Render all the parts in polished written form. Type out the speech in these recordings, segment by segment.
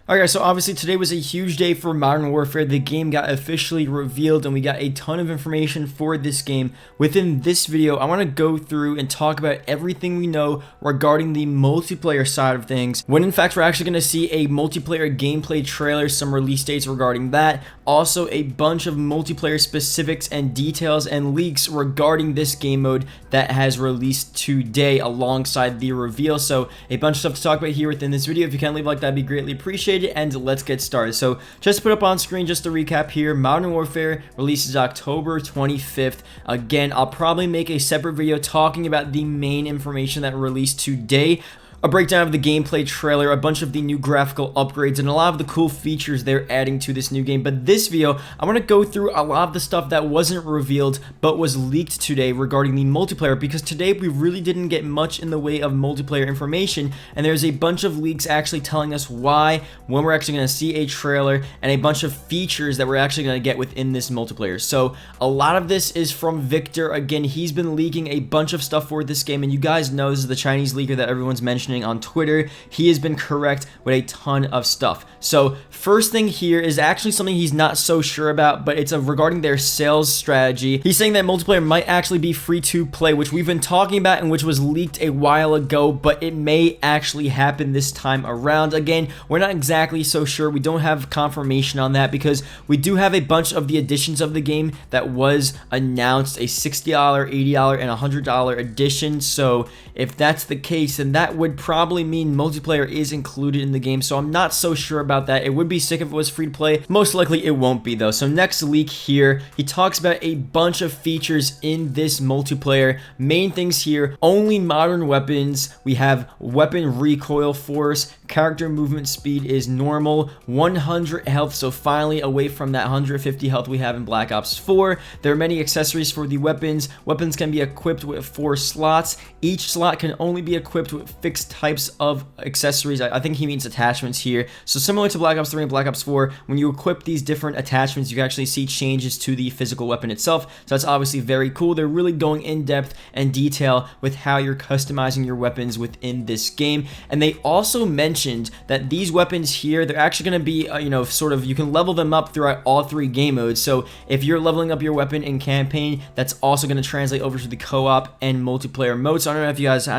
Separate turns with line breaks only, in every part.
Alright guys, so obviously today was a huge day for Modern Warfare. The game got officially revealed and we got a ton of information for this game. Within this video, I want to go through and talk about everything we know regarding the multiplayer side of things. When in fact, we're actually going to see a multiplayer gameplay trailer, some release dates regarding that. Also, a bunch of multiplayer specifics and details and leaks regarding this game mode that has released today alongside the reveal. So a bunch of stuff to talk about here within this video. If you can leave a like, that'd be greatly appreciated. And let's get started. So just put up on screen just to recap here, Modern Warfare releases October 25th. Again, I'll probably make a separate video talking about the main information that released today. A breakdown of the gameplay trailer, a bunch of the new graphical upgrades, and a lot of the cool features they're adding to this new game. But this video, I want to go through a lot of the stuff that wasn't revealed but was leaked today regarding the multiplayer, because today we really didn't get much in the way of multiplayer information, and there's a bunch of leaks actually telling us why, when we're actually going to see a trailer, and a bunch of features that we're actually going to get within this multiplayer. So a lot of this is from Victor. Again, he's been leaking a bunch of stuff for this game, and you guys know this is the Chinese leaker that everyone's mentioning on Twitter. He has been correct with a ton of stuff. So first thing here is actually something he's not so sure about, but it's regarding their sales strategy. He's saying that multiplayer might actually be free to play, which we've been talking about and which was leaked a while ago, but it may actually happen this time around. Again, we're not exactly so sure. We don't have confirmation on that because we do have a bunch of the editions of the game that was announced, a $60, $80, and $100 edition. So if that's the case, then that would probably mean multiplayer is included in the game. So I'm not so sure about that. It would be sick if it was free to play. Most likely it won't be though. So next leak here, he talks about a bunch of features in this multiplayer. Main things here, only modern weapons. We have weapon recoil force, character movement speed is normal, 100 health, so finally away from that 150 health we have in Black Ops 4. There are many accessories for the weapons. Weapons can be equipped with 4 slots. Each slot can only be equipped with fixed types of accessories. I think he means attachments here. So similar to Black Ops 3 and Black Ops 4, when you equip these different attachments, you can actually see changes to the physical weapon itself. So that's obviously very cool. They're really going in depth and detail with how you're customizing your weapons within this game. And they also mentioned that these weapons here, they're actually going to be, you can level them up throughout all 3 game modes. So if you're leveling up your weapon in campaign, that's also going to translate over to the co-op and multiplayer mode. So I don't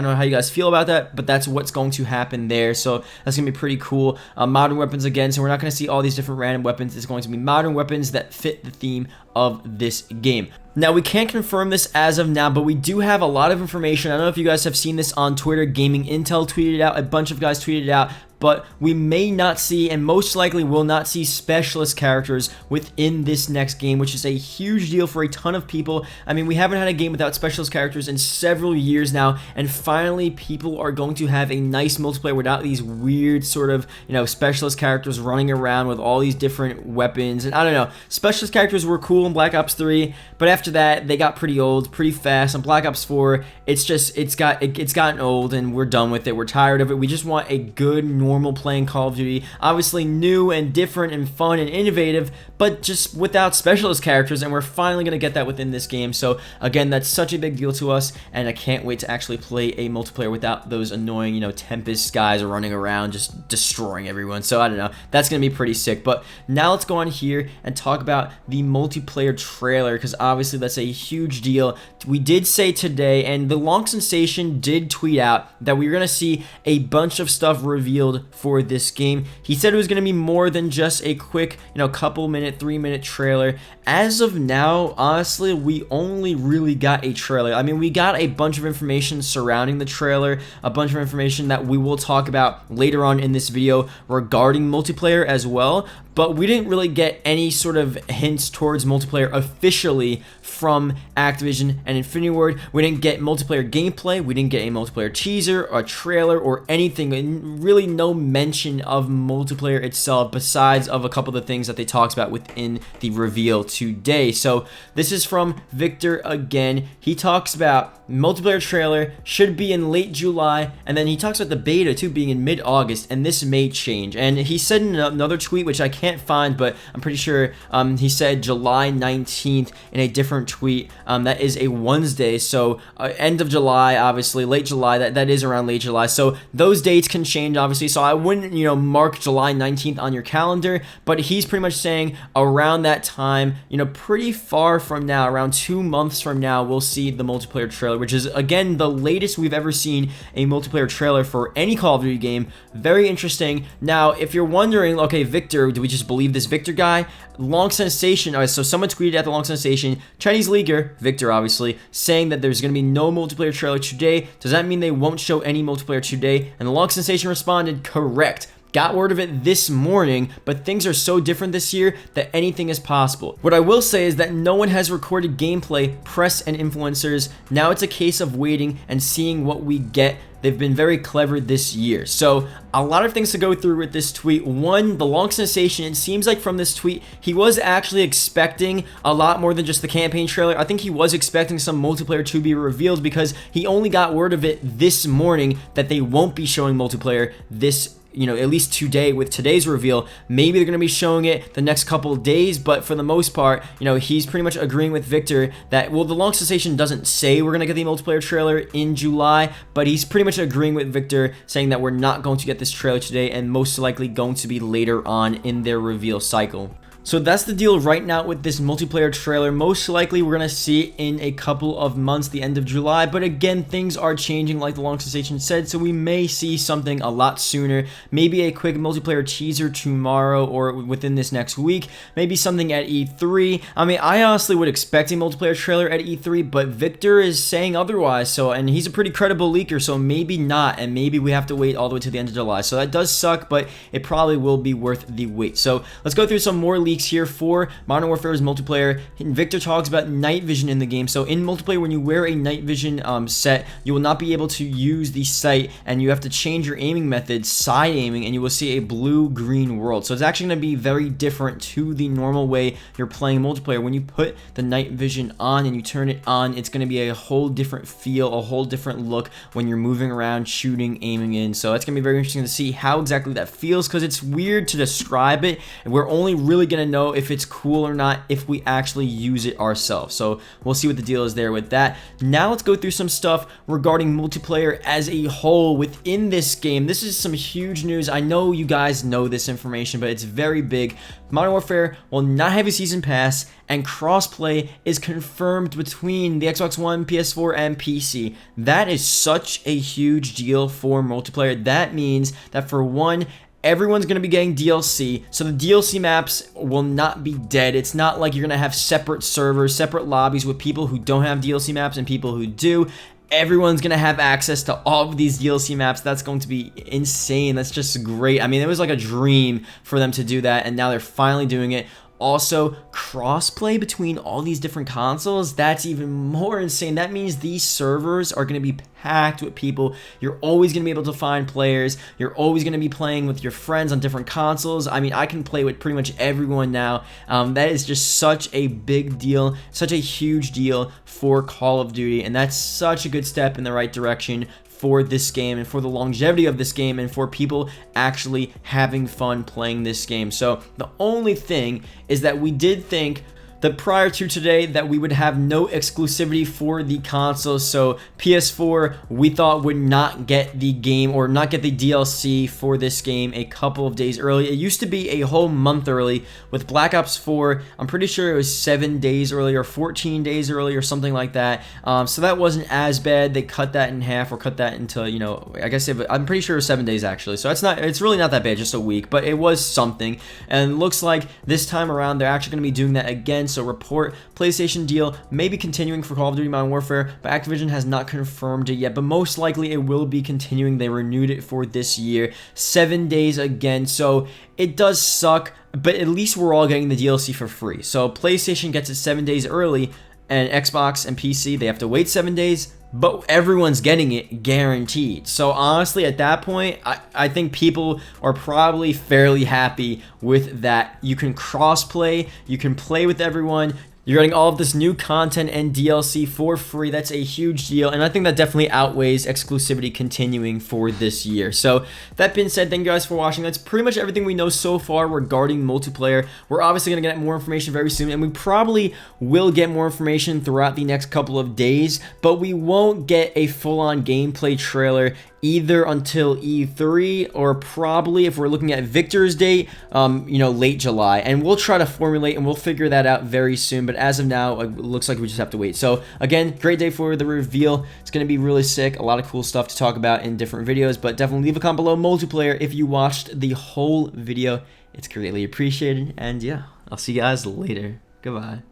know how you guys feel about that, but that's what's going to happen there. So that's gonna be pretty cool. Modern weapons again, so we're not gonna see all these different random weapons. It's going to be modern weapons that fit the theme of this game. Now, we can't confirm this as of now, but we do have a lot of information. I don't know if you guys have seen this on Twitter. Gaming Intel tweeted it out, a bunch of guys tweeted it out, but we may not see, and most likely will not see, specialist characters within this next game, which is a huge deal for a ton of people. I mean, we haven't had a game without specialist characters in several years now, and finally people are going to have a nice multiplayer without these weird sort of, specialist characters running around with all these different weapons. And I don't know, specialist characters were cool in Black Ops 3, but after that, they got pretty old, pretty fast. On Black Ops 4, it's gotten old, and we're done with it. We're tired of it. We just want a good, normal playing Call of Duty. Obviously new and different and fun and innovative, but just without specialist characters, and we're finally going to get that within this game. So again, that's such a big deal to us, and I can't wait to actually play a multiplayer without those annoying, Tempest guys running around just destroying everyone. So I don't know, that's going to be pretty sick. But now let's go on here and talk about the multiplayer trailer, because obviously that's a huge deal. We did say today, and the Long Sensation did tweet out that we were going to see a bunch of stuff revealed for this game. He said it was going to be more than just a quick, couple minute, 3-minute trailer. As of now, honestly, we only really got a trailer. I mean, we got a bunch of information surrounding the trailer, a bunch of information that we will talk about later on in this video regarding multiplayer as well, but we didn't really get any sort of hints towards multiplayer officially from Activision and Infinity Ward. We didn't get multiplayer gameplay, we didn't get a multiplayer teaser, a trailer, or anything, and really no mention of multiplayer itself besides of a couple of the things that they talked about within the reveal today. So this is from Victor again. He talks about multiplayer trailer should be in late July, and then he talks about the beta too being in mid-August, and this may change. And he said in another tweet, which I can't can't find, but I'm pretty sure he said July 19th in a different tweet. That is a Wednesday, so end of July, obviously, late July, that is around late July. So those dates can change, obviously, so I wouldn't, mark July 19th on your calendar, but he's pretty much saying around that time, pretty far from now, around 2 months from now, we'll see the multiplayer trailer, which is, again, the latest we've ever seen a multiplayer trailer for any Call of Duty game. Very interesting. Now, if you're wondering, okay, Victor, do we just believe this Victor guy? Long Sensation, so someone tweeted at the Long Sensation, Chinese leaguer, Victor obviously, saying that there's going to be no multiplayer trailer today. Does that mean they won't show any multiplayer today? And the Long Sensation responded, correct. Got word of it this morning, but things are so different this year that anything is possible. What I will say is that no one has recorded gameplay, press and influencers. Now it's a case of waiting and seeing what we get. They've been very clever this year. So a lot of things to go through with this tweet. One, the Long Sensation, it seems like from this tweet, he was actually expecting a lot more than just the campaign trailer. I think he was expecting some multiplayer to be revealed because he only got word of it this morning that they won't be showing multiplayer this at least today with today's reveal. Maybe they're going to be showing it the next couple of days, but for the most part, he's pretty much agreeing with Victor that, well, the Long Sensation doesn't say we're going to get the multiplayer trailer in July, but he's pretty much agreeing with Victor, saying that we're not going to get this trailer today and most likely going to be later on in their reveal cycle. So that's the deal right now with this multiplayer trailer. Most likely we're going to see it in a couple of months, the end of July. But again, things are changing like the Long Sensation said, so we may see something a lot sooner. Maybe a quick multiplayer teaser tomorrow or within this next week. Maybe something at E3. I mean, I honestly would expect a multiplayer trailer at E3, but Victor is saying otherwise. And he's a pretty credible leaker, so maybe not. And maybe we have to wait all the way to the end of July. So that does suck, but it probably will be worth the wait. So let's go through some more leaks here for Modern Warfare's multiplayer. Victor talks about night vision in the game. So in multiplayer, when you wear a night vision set, you will not be able to use the sight, and you have to change your aiming method, side aiming, and you will see a blue-green world. So it's actually going to be very different to the normal way you're playing multiplayer. When you put the night vision on and you turn it on, it's going to be a whole different feel, a whole different look when you're moving around, shooting, aiming in. So it's going to be very interesting to see how exactly that feels, because it's weird to describe it, and we're only really going to know if it's cool or not if we actually use it ourselves. So we'll see what the deal is there with that. Now let's go through some stuff regarding multiplayer as a whole within this game. This is some huge news. I know you guys know this information, but it's very big. Modern Warfare will not have a season pass, and crossplay is confirmed between the Xbox One, PS4, and PC. That is such a huge deal for multiplayer. That means that for one, everyone's going to be getting DLC, so the DLC maps will not be dead. It's not like you're going to have separate servers, separate lobbies with people who don't have DLC maps and people who do. Everyone's going to have access to all of these DLC maps. That's going to be insane. That's just great. I mean, it was like a dream for them to do that, and now they're finally doing it. Also, crossplay between all these different consoles, that's even more insane. That means these servers are going to be packed with people. You're always going to be able to find players. You're always going to be playing with your friends on different consoles. I mean, I can play with pretty much everyone now. That is just such a big deal, such a huge deal for Call of Duty, and that's such a good step in the right direction for this game and for the longevity of this game and for people actually having fun playing this game. So the only thing is that we did think that prior to today that we would have no exclusivity for the console. So PS4 we thought would not get the game or not get the DLC for this game a couple of days early. It used to be a whole month early. With Black Ops 4, I'm pretty sure it was 7 days early or 14 days early or something like that. So that wasn't as bad. They cut that in half or cut that into, I guess I'm pretty sure it was 7 days actually. So it's really not that bad, just a week, but it was something. And it looks like this time around they're actually going to be doing that again. So report PlayStation deal may be continuing for Call of Duty Modern Warfare, but Activision has not confirmed it yet, but most likely it will be continuing. They renewed it for this year, 7 days again, so it does suck, but at least we're all getting the DLC for free. So PlayStation gets it 7 days early, and Xbox and PC, they have to wait 7 days, but everyone's getting it guaranteed. So honestly, at that point, I think people are probably fairly happy with that. You can cross-play, you can play with everyone. You're getting all of this new content and DLC for free. That's a huge deal, and I think that definitely outweighs exclusivity continuing for this year. So that being said, thank you guys for watching. That's pretty much everything we know so far regarding multiplayer. We're obviously going to get more information very soon, and we probably will get more information throughout the next couple of days, but we won't get a full-on gameplay trailer either until E3 or probably, if we're looking at Victor's date, late July. And we'll try to formulate and we'll figure that out very soon. But as of now, it looks like we just have to wait. So again, great day for the reveal. It's going to be really sick. A lot of cool stuff to talk about in different videos. But definitely leave a comment below multiplayer if you watched the whole video. It's greatly appreciated. And yeah, I'll see you guys later. Goodbye.